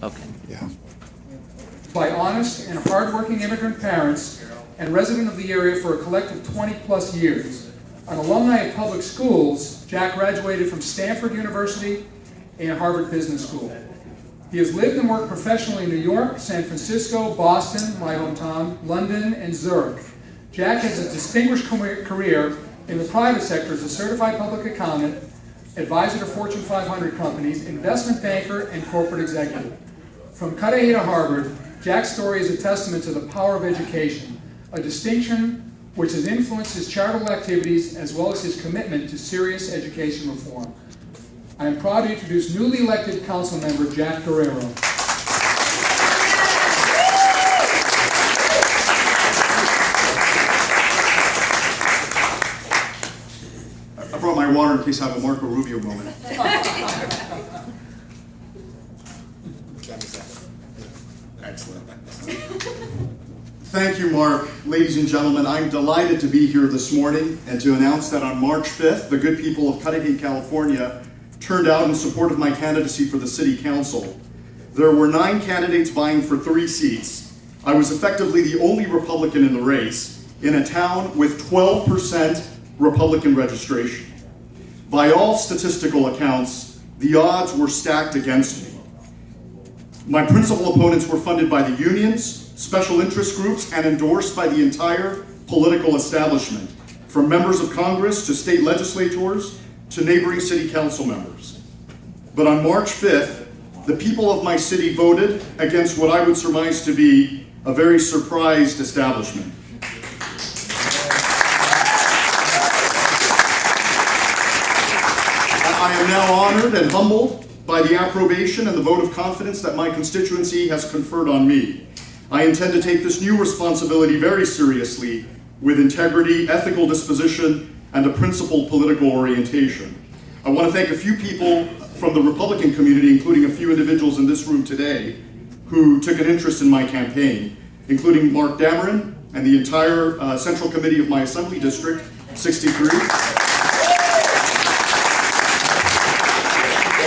Okay. Yeah. By honest and hardworking immigrant parents and resident of the area for a collective 20-plus years. An alumni of public schools, Jack graduated from Stanford University and Harvard Business School. He has lived and worked professionally in New York, San Francisco, Boston, my hometown, London, and Zurich. Jack has a distinguished career in the private sector as a certified public accountant, advisor to Fortune 500 companies, investment banker, and corporate executive. From Cudahy to Harvard, Jack's story is a testament to the power of education, a distinction which has influenced his charitable activities as well as his commitment to serious education reform. I am proud to introduce newly elected council member Jack Guerrero. I brought my water in case I have a Marco Rubio moment. Excellent. Thank you, Mark. Ladies and gentlemen, I'm delighted to be here this morning and to announce that on March 5th, the good people of Cudahy, California, turned out in support of my candidacy for the City Council. There were 9 candidates vying for 3 seats. I was effectively the only Republican in the race in a town with 12% Republican registration. By all statistical accounts, the odds were stacked against me. My principal opponents were funded by the unions, special interest groups, and endorsed by the entire political establishment, from members of Congress to state legislators to neighboring city council members. But on March 5th, the people of my city voted against what I would surmise to be a very surprised establishment. I am now honored and humbled by the approbation and the vote of confidence that my constituency has conferred on me. I intend to take this new responsibility very seriously with integrity, ethical disposition, and a principled political orientation. I want to thank a few people from the Republican community, including a few individuals in this room today, who took an interest in my campaign, including Mark Dameron and the entire Central Committee of my Assembly District, 63.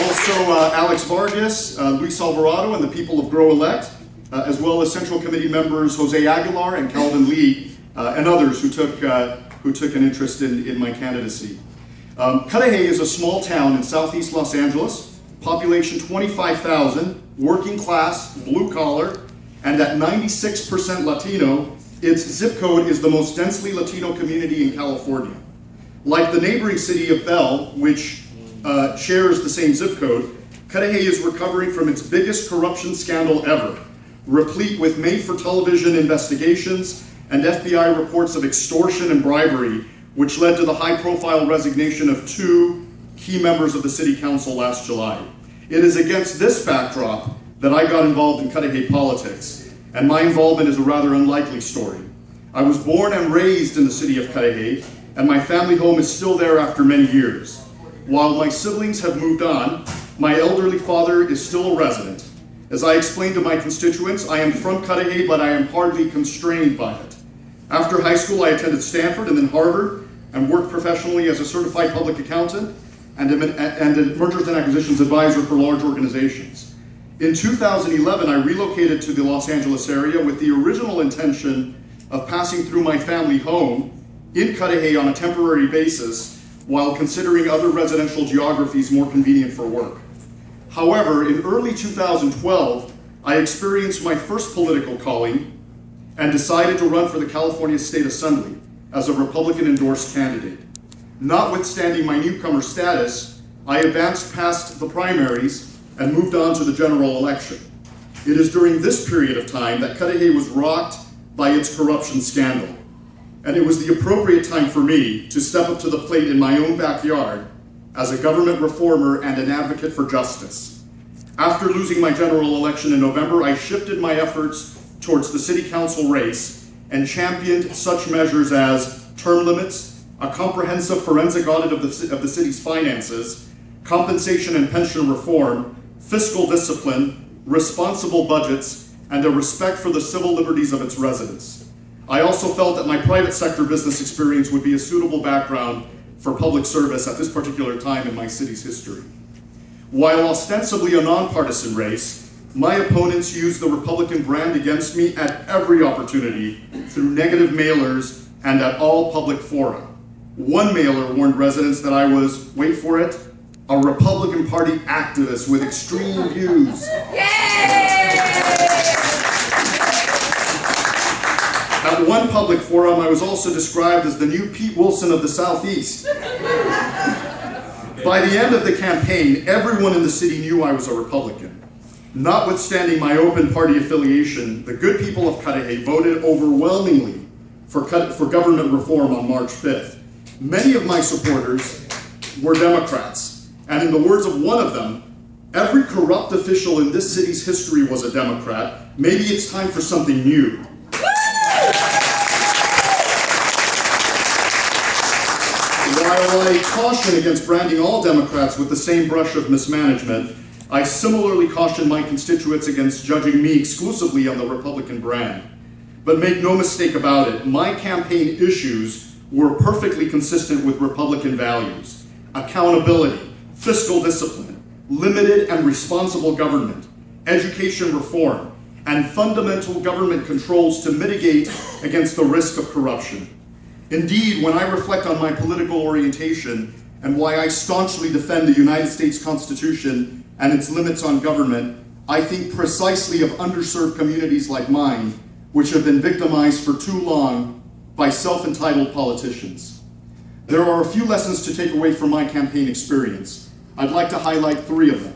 Also Alex Vargas, Luis Alvarado, and the people of Grow Elect, as well as Central Committee members Jose Aguilar and Calvin Lee, and others who took an interest in my candidacy. Cudahy is a small town in southeast Los Angeles, population 25,000, working class, blue collar, and at 96% Latino, its zip code is the most densely Latino community in California. Like the neighboring city of Bell, which shares the same zip code, Cudahy is recovering from its biggest corruption scandal ever, replete with made-for-television investigations and FBI reports of extortion and bribery, which led to the high-profile resignation of 2 key members of the City Council last July. It is against this backdrop that I got involved in Cudahy politics, and my involvement is a rather unlikely story. I was born and raised in the city of Cudahy, and my family home is still there after many years. While my siblings have moved on, my elderly father is still a resident. As I explained to my constituents, I am from Cudahy, but I am hardly constrained by it. After high school, I attended Stanford and then Harvard and worked professionally as a certified public accountant and a mergers and acquisitions advisor for large organizations. In 2011, I relocated to the Los Angeles area with the original intention of passing through my family home in Cudahy on a temporary basis while considering other residential geographies more convenient for work. However, in early 2012, I experienced my first political calling and decided to run for the California State Assembly as a Republican-endorsed candidate. Notwithstanding my newcomer status, I advanced past the primaries and moved on to the general election. It is during this period of time that Cudahy was rocked by its corruption scandal, and it was the appropriate time for me to step up to the plate in my own backyard as a government reformer and an advocate for justice. After losing my general election in November, I shifted my efforts towards the city council race and championed such measures as term limits, a comprehensive forensic audit of the city's finances, compensation and pension reform, fiscal discipline, responsible budgets, and a respect for the civil liberties of its residents. I also felt that my private sector business experience would be a suitable background for public service at this particular time in my city's history. While ostensibly a nonpartisan race, My opponents used the Republican brand against me at every opportunity through negative mailers and at all public fora. One mailer warned residents that I was, wait for it, a Republican Party activist with extreme views. At one public forum, I was also described as the new Pete Wilson of the Southeast. By the end of the campaign, everyone in the city knew I was a Republican. Notwithstanding my open party affiliation, the good people of Cudahy voted overwhelmingly for government reform on March 5th. Many of my supporters were Democrats, and in the words of one of them, every corrupt official in this city's history was a Democrat. Maybe it's time for something new. While I caution against branding all Democrats with the same brush of mismanagement, I similarly caution my constituents against judging me exclusively on the Republican brand. But make no mistake about it, my campaign issues were perfectly consistent with Republican values: accountability, fiscal discipline, limited and responsible government, education reform, and fundamental government controls to mitigate against the risk of corruption. Indeed, when I reflect on my political orientation and why I staunchly defend the United States Constitution and its limits on government, I think precisely of underserved communities like mine, which have been victimized for too long by self-entitled politicians. There are a few lessons to take away from my campaign experience. I'd like to highlight 3 of them.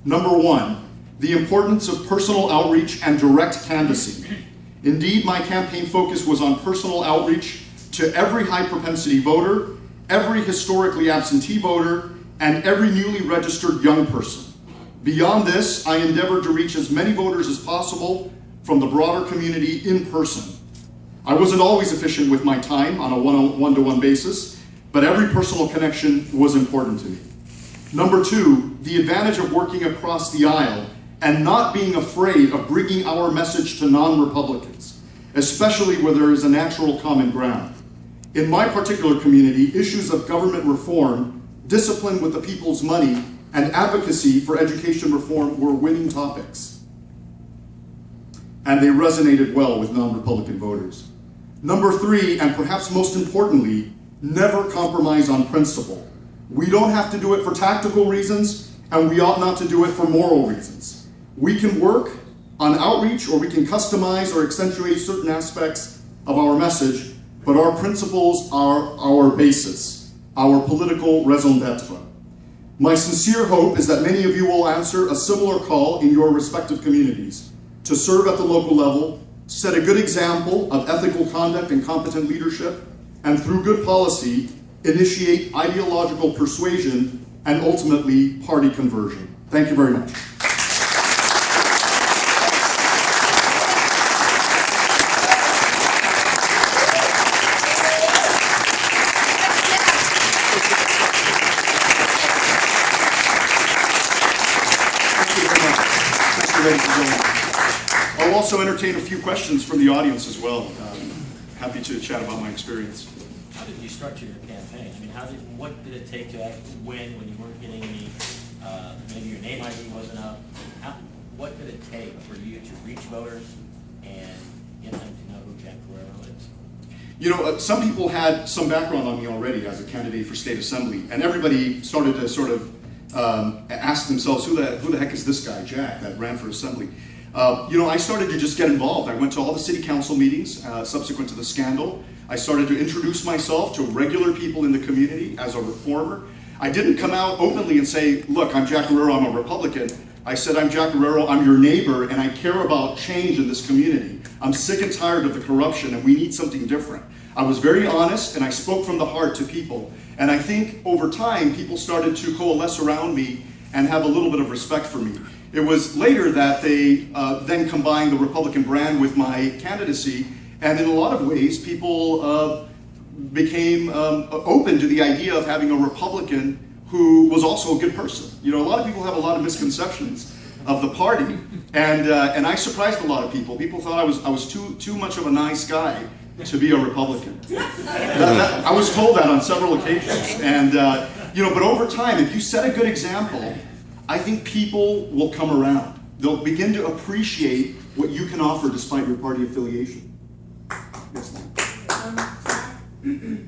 Number 1, the importance of personal outreach and direct canvassing. Indeed, my campaign focus was on personal outreach to every high-propensity voter, every historically absentee voter, and every newly registered young person. Beyond this, I endeavored to reach as many voters as possible from the broader community in person. I wasn't always efficient with my time on a one-to-one basis, but every personal connection was important to me. Number 2, the advantage of working across the aisle and not being afraid of bringing our message to non-Republicans, especially where there is a natural common ground. In my particular community, issues of government reform, discipline with the people's money, and advocacy for education reform were winning topics. And they resonated well with non-Republican voters. Number 3, and perhaps most importantly, never compromise on principle. We don't have to do it for tactical reasons, and we ought not to do it for moral reasons. We can work on outreach, or we can customize or accentuate certain aspects of our message, but our principles are our basis, our political raison d'etre. My sincere hope is that many of you will answer a similar call in your respective communities to serve at the local level, set a good example of ethical conduct and competent leadership, and through good policy, initiate ideological persuasion and ultimately party conversion. Thank you very much. I'll also entertain a few questions from the audience as well. Happy to chat about my experience. How did you structure your campaign? I mean, what did it take to win when you weren't getting any, maybe your name ID wasn't up? What did it take for you to reach voters and get them to know who Jack Guerrero is? You know, some people had some background on me already as a candidate for state assembly, and everybody started to sort of ask themselves, who the heck is this guy, Jack, that ran for assembly? You know, I started to just get involved. I went to all the city council meetings subsequent to the scandal. I started to introduce myself to regular people in the community as a reformer. I didn't come out openly and say, look, I'm Jack Guerrero, I'm a Republican. I said, I'm Jack Guerrero, I'm your neighbor, and I care about change in this community. I'm sick and tired of the corruption, and we need something different. I was very honest, and I spoke from the heart to people. And I think over time, people started to coalesce around me and have a little bit of respect for me. It was later that they then combined the Republican brand with my candidacy, and in a lot of ways, people became open to the idea of having a Republican who was also a good person. You know, a lot of people have a lot of misconceptions of the party, and I surprised a lot of people. People thought I was too much of a nice guy to be a Republican. I was told that on several occasions, and you know, but over time, if you set a good example, I think people will come around. they'll begin to appreciate what you can offer despite your party affiliation. Yes, ma'am.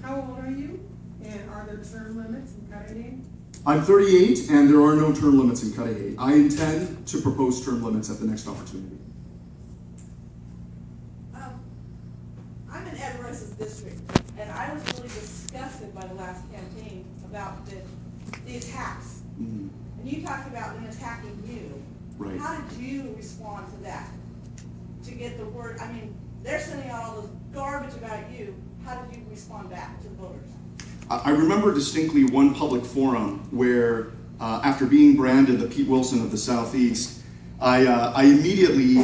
How old are you? And are there term limits in Cudahy? I'm 38, and there are no term limits in Cudahy. I intend to propose term limits at the next opportunity. I'm in Ed Royce's district, and I was really disgusted by the last campaign about the attacks. Mm-hmm. And you talked about them attacking you. Right. How did you respond to that? To get the word, I mean, they're sending out all this garbage about you. How did you respond back to the voters? I remember distinctly one public forum where, after being branded the Pete Wilson of the Southeast, I immediately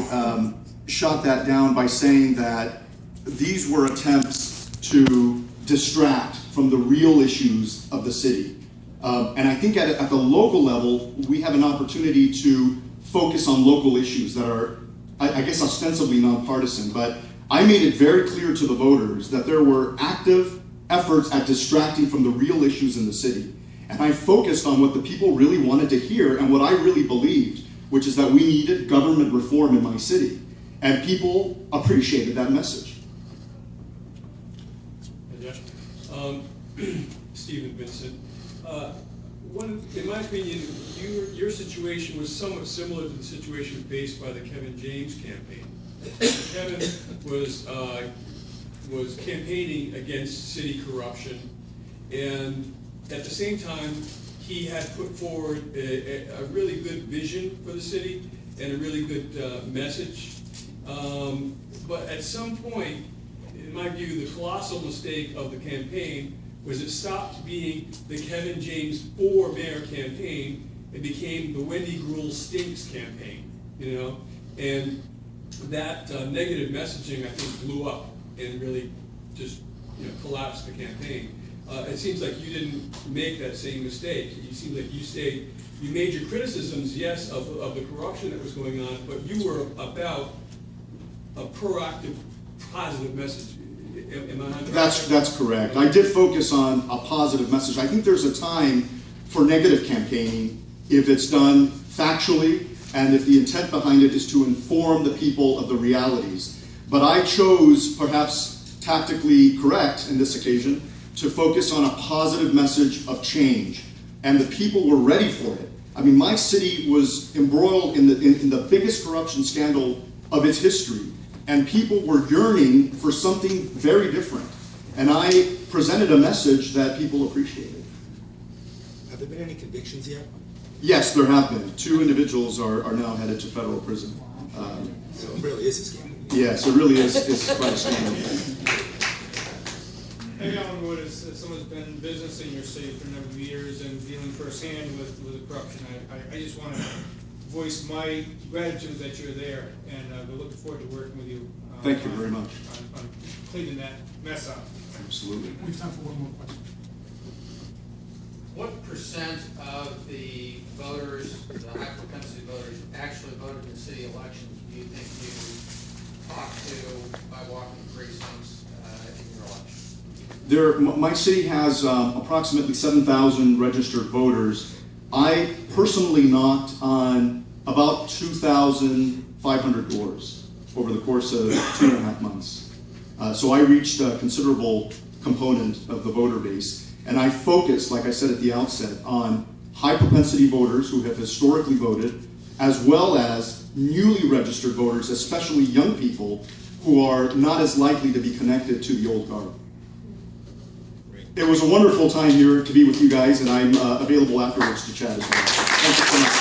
shot that down by saying that these were attempts to distract from the real issues of the city. And I think at the local level, we have an opportunity to focus on local issues that are, I guess, ostensibly nonpartisan. But I made it very clear to the voters that there were active efforts at distracting from the real issues in the city. And I focused on what the people really wanted to hear and what I really believed, which is that we needed government reform in my city. And people appreciated that message. Stephen Vincent. In my opinion, your situation was somewhat similar to the situation faced by the Kevin James campaign. Kevin was campaigning against city corruption, and at the same time, he had put forward a really good vision for the city and a really good message. But at some point, in my view, the colossal mistake of the campaign was it stopped being the Kevin James for mayor campaign and became the Wendy Gruhl stinks campaign, you know? And that negative messaging, I think, blew up and really just, you know, collapsed the campaign. It seems like you didn't make that same mistake. It seems like you made your criticisms, yes, of the corruption that was going on, but you were about a proactive, positive message. Am I on track? That's correct. I did focus on a positive message. I think there's a time for negative campaigning if it's done factually and if the intent behind it is to inform the people of the realities. But I chose, perhaps tactically correct in this occasion, to focus on a positive message of change. And the people were ready for it. I mean, my city was embroiled in the biggest corruption scandal of its history. And people were yearning for something very different. And I presented a message that people appreciated. Have there been any convictions yet? Yes, there have been. 2 individuals are now headed to federal prison. So it really is a scandal. Yes, it really is. It's quite a scandal. Hey, Alan Wood, as someone who's been in business in your city for a number of years and dealing firsthand with the corruption, I just want to voice my gratitude that you're there, and we're looking forward to working with you. Thank you very much. On cleaning that mess up. Absolutely. We have time for one more question. What percent of the voters, the high propensity voters, actually voted in city elections do you think you talked to by walking precincts in your election? My city has approximately 7,000 registered voters. I personally knocked on about 2,500 doors over the course of 2.5 months. So I reached a considerable component of the voter base. And I focused, like I said at the outset, on high propensity voters who have historically voted, as well as newly registered voters, especially young people who are not as likely to be connected to the old guard. It was a wonderful time here to be with you guys, and I'm available afterwards to chat as well. Thank you so much.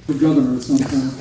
The governor at some point.